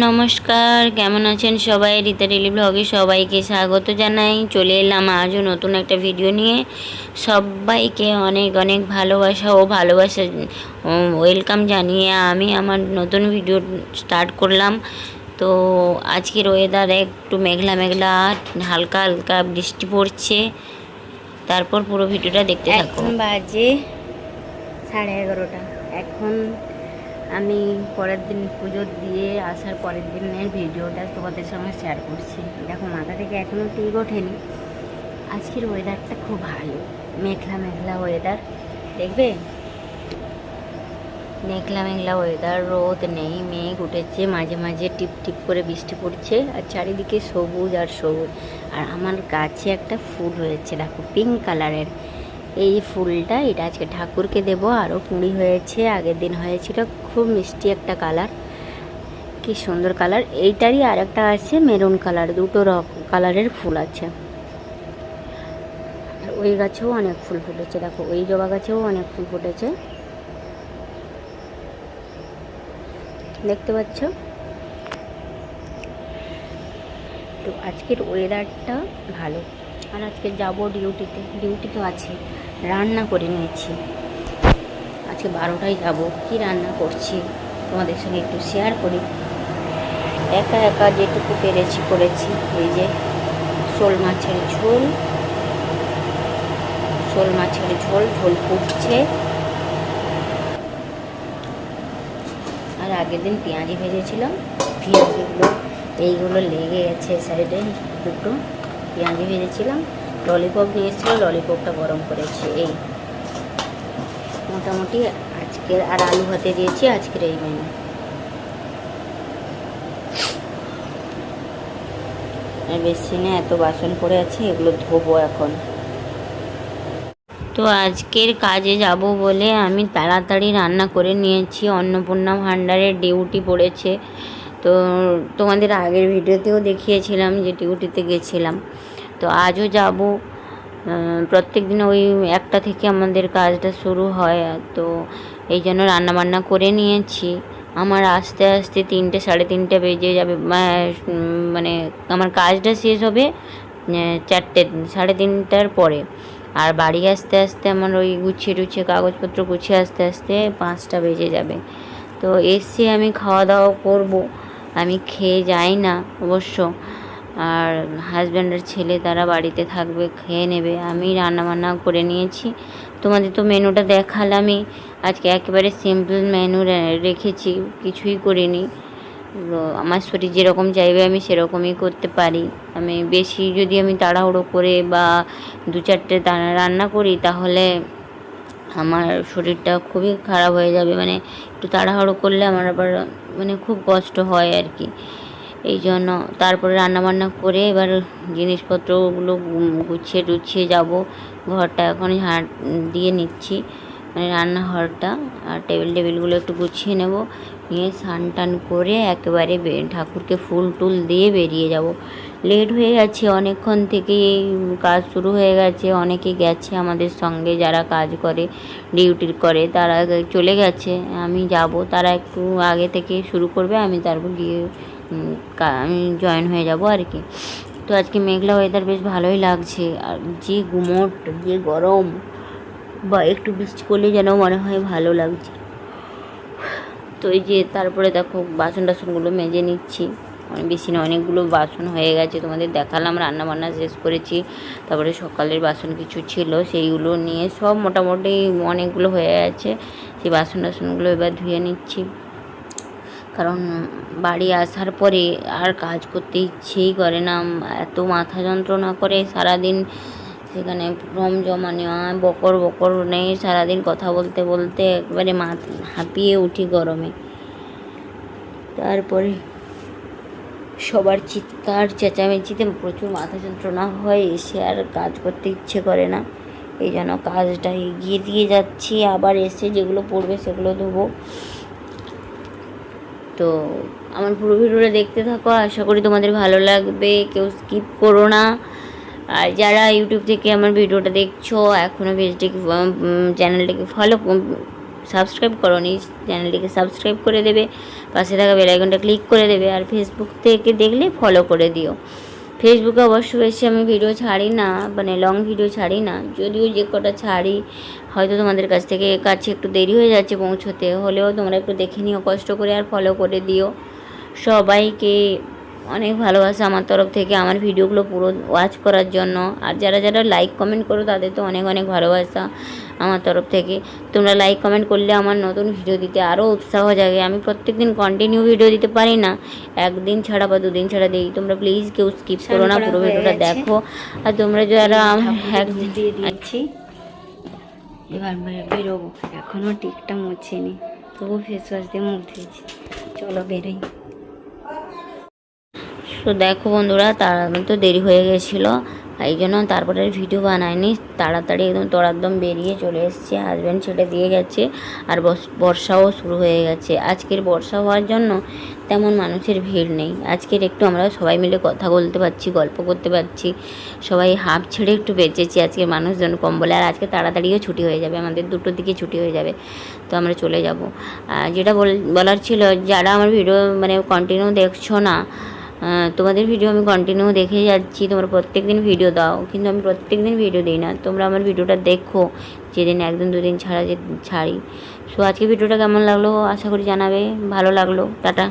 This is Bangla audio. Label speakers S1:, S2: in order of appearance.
S1: নমস্কার, কেমন আছেন সবাই? রীতা ডেলি ব্লগে সবাইকে স্বাগত জানাই। চলে এলাম আজও নতুন একটা ভিডিও নিয়ে। সবাইকে অনেক অনেক ভালোবাসা ও ভালোবাসা ওয়েলকাম জানিয়ে আমি আমার নতুন ভিডিও স্টার্ট করলাম। তো আজকের ওয়েদার একটু মেঘলা মেঘলা, হালকা হালকা বৃষ্টি পড়ছে। তারপর পুরো ভিডিওটা দেখতে থাকো। এখন বাজে 11:30। এখন আমি পরের দিন পুজো দিয়ে আসার পরের দিনের ভিডিওটা তোমাদের সঙ্গে শেয়ার করছি। দেখো, মাথা থেকে এখনও ঠিক ওঠেনি। আজকের ওয়েদারটা খুব ভালো, মেঘলা মেঘলা ওয়েদার। দেখবে, মেঘলা মেঘলা ওয়েদার, রোদ নেই, মেঘ উঠেছে, মাঝে মাঝে টিপ টিপ করে বৃষ্টি পড়ছে, আর চারিদিকে সবুজ আর সবুজ। আর আমার গাছে একটা ফুল হয়েছে, দেখো, পিঙ্ক কালারের। এই ফুলটা এটা আজকে ঠাকুরকে দেবো। আরও কুঁড়ি হয়েছে, আগের দিন হয়েছিল, খুব মিষ্টি একটা কালার, কি সুন্দর কালার। এইটারই আর একটা আছে মেরুন কালার, দুটো কালারের ফুল আছে। আর ওই গাছেও অনেক ফুল ফুটেছে, দেখো, ওই জবা গাছেও অনেক ফুল ফুটেছে, দেখতে পাচ্ছ। তো আজকের ওয়েদারটা ভালো। আর আজকে যাব ডিউটিতে, ডিউটি তো আছে। রান্না করে নিয়েছি, আজকে 12টায় যাব। কি রান্না করছি তোমাদের সঙ্গে একটু শেয়ার করি। একা একা যেটুকু পেরেছি করেছি। এই যে শোল মাছের ঝোল, শোল মাছের ঝোল, ঝোল ফুটছে। আর আগের দিন পেঁয়াজি ভেজেছিলাম, পেঁয়াজিগুলো এইগুলো লেগে গেছে সাইডে। দুটো পেঁয়াজি ভেজেছিলাম, ললিপপ নিয়ে এসেছিলো, ললিপপটা গরম করেছি। এই মোটামুটি আজকের। আর আলু ভাতে দিয়েছি আজকের এই মেনু। বেসিনে এত বাসন পড়ে আছে, এগুলো ধোবো এখন। তো আজকের কাজে যাব বলে আমি তাড়াতাড়ি রান্না করে নিয়েছি। অন্নপূর্ণা ভাণ্ডারের ডিউটি পড়েছে, তো তোমাদের আগের ভিডিওতেও দেখিয়েছিলাম যে ডিউটিতে গেছিলাম। তো আজও যাব। প্রত্যেক দিন ওই 1টা থেকে আমাদের কাজটা শুরু হয়, তো এই জন্য রান্নাবান্না করে নিয়েছি। আমার আস্তে আস্তে 3টে 3:30 বেজে যাবে, মানে আমার কাজটা শেষ হবে 4টে 3:30টার পরে। আর বাড়ি আসতে আসতে আমার ওই গুছিয়ে টুছিয়ে কাগজপত্র গুছিয়ে আসতে আসতে 5টা বেজে যাবে। তো এসে আমি খাওয়া দাওয়া করব। আমি খেয়ে যাই না অবশ্য, আর হাজব্যান্ডের ছেলে তারা বাড়িতে থাকবে, খেয়ে নেবে। আমি রান্নাবান্না করে নিয়েছি। তোমাদের তো মেনুটা দেখালামই। আজকে একেবারে সিম্পল মেনু রেখেছি, কিছুই করিনি। আমার শরীর যেরকম চাইবে আমি সেরকমই করতে পারি। আমি বেশি যদি আমি তাড়াহুড়ো করে বা 2-4টে রান্না করি, তাহলে আমার শরীরটা খুবই খারাপ হয়ে যাবে। মানে একটু তাড়াহুড়ো করলে আমার আবার মানে খুব কষ্ট হয় আর কি। এই জন্য তারপরে রান্নাবান্না করে এবার জিনিসপত্রগুলো গুছিয়ে টুছিয়ে যাব। ঘরটা এখন ঝাঁট দিয়ে নিচ্ছি, মানে রান্নাঘরটা। আর টেবিলগুলো একটু গুছিয়ে নেব, নিয়ে স্নান টান করে একেবারে ঠাকুরকে ফুল টুল দিয়ে বেরিয়ে যাব। লেট হয়ে গেছে, অনেকক্ষণ থেকেই কাজ শুরু হয়ে গেছে। অনেকে গেছে আমাদের সঙ্গে, যারা কাজ করে, ডিউটি করে, তারা চলে গেছে। আমি যাব, তারা একটু আগে থেকে শুরু করবে, আমি তারপর গিয়ে আমি জয়েন হয়ে যাব আর কি। তো আজকে মেঘলা ওয়েদার, বেশ ভালোই লাগছে। আর যে গুমোট, যে গরম, বা একটু বৃষ্টি পড়লে যেন মনে হয় ভালো লাগছে। তো এই যে তারপরে দেখো বাসনগুলো মেজে নিচ্ছি। বেশি না, অনেকগুলো বাসন হয়ে গেছে, তোমাদের দেখালাম। রান্নাবান্না শেষ করেছি, তারপরে সকালের বাসন কিছু ছিল সেইগুলো নিয়ে সব মোটামুটি অনেকগুলো হয়ে গেছে। সেই বাসনগুলো এবার ধুয়ে নিচ্ছি, কারণ বাড়ি আসার পরে আর কাজ করতে ইচ্ছেই করে না। এত মাথা যন্ত্রণা করে সারাদিন, সেখানে ফর্ম জমা নেওয়া, বকর বকর নেই, সারাদিন কথা বলতে বলতে একবারে হাঁপিয়ে উঠি গরমে। তারপরে সবার চিৎকার চেঁচামেচিতে প্রচুর মাথা যন্ত্রণা হয়, এসে আর কাজ করতে ইচ্ছে করে না। এই জন্য কাজটা এগিয়ে দিয়ে যাচ্ছি। আবার এসে যেগুলো পড়বে সেগুলো দেবো। তো আমার পুরো ভিডিওটা দেখতে থাকো, আশা করি তোমাদের ভালো লাগবে, কেউ স্কিপ করো না। আর যারা ইউটিউব থেকে আমার ভিডিওটা দেখছো, এখনও চ্যানেলটাকে সাবস্ক্রাইব করোনি চ্যানেলটিকে সাবস্ক্রাইব করে দেবে, পাশে থাকা বেল আইকনটা ক্লিক করে দেবে, আর ফেসবুক থেকে দেখলে ফলো করে দিও। ফেসবুকে অবশ্য বেশি আমি ভিডিও ছাড়ি না, মানে লং ভিডিও ছাড়ি না, যদিও যে কটা ছাড়ি হয়তো তোমাদের কাছে একটু দেরি হয়ে যাচ্ছে পৌঁছতে, হলেও তোমরা একটু দেখে নিও কষ্ট করে, আর ফলো করে দিও। সবাইকে অনেক ভালোবাসা আমার তরফ থেকে আমার ভিডিওগুলো পুরো ওয়াচ করার জন্য। আর যারা যারা লাইক কমেন্ট করো তাদের তো অনেক অনেক ভালোবাসা আমার তরফ থেকে। তোমরা লাইক কমেন্ট করলে আমার নতুন ভিডিও দিতে আরও উৎসাহ জাগে। আমি প্রত্যেক দিন কন্টিনিউ ভিডিও দিতে পারি না, একদিন ছাড়া বা দুদিন ছাড়া দিই। তোমরা প্লিজ কেউ স্কিপ করো না, পুরো ভিডিওটা দেখো। আর তোমরা যারা একদিন
S2: দিয়ে দিচ্ছি, এবার বেরোবো। এখনও টিকটা মুছেনি, তবু ফেস ওয়াশ দিয়ে মুখ ধুয়েছি। চলো বেরোই।
S1: তো দেখো বন্ধুরা, তার তো দেরি হয়ে গেছিলো, এই জন্য তারপরে ভিডিও বানায়নি। তাড়াতাড়ি একদম বেরিয়ে চলে এসেছে, হাজব্যান্ড ছেড়ে দিয়ে গেছে। আর বর্ষাও শুরু হয়ে গেছে। আজকের বর্ষা হওয়ার জন্য তেমন মানুষের ভিড় নেই। আজকের একটু আমরা সবাই মিলে কথা বলতে পারছি, গল্প করতে পারছি, সবাই হাঁপ ছেড়ে একটু বেঁচেছি আজকের মানুষজন কম বলে। আর আজকে তাড়াতাড়িও ছুটি হয়ে যাবে, আমাদের 2টোর দিকে ছুটি হয়ে যাবে, তো আমরা চলে যাব। যেটা বলার ছিল, যারা আমার ভিডিও মানে কন্টিনিউ দেখছো না, তোমাদের ভিডিও আমি কন্টিনিউ দেখে যাচ্ছি, তোমরা প্রত্যেক দিন ভিডিও দাও, কিন্তু আমি প্রত্যেক দিন ভিডিও দিই না। তোমরা আমার ভিডিওটা দেখো, যেদিন একদিন দুদিন ছাড়া যে ছাড়ি। সো আজকে ভিডিওটা কেমন লাগলো আশা করি জানাবে। ভালো লাগলো, টাটা।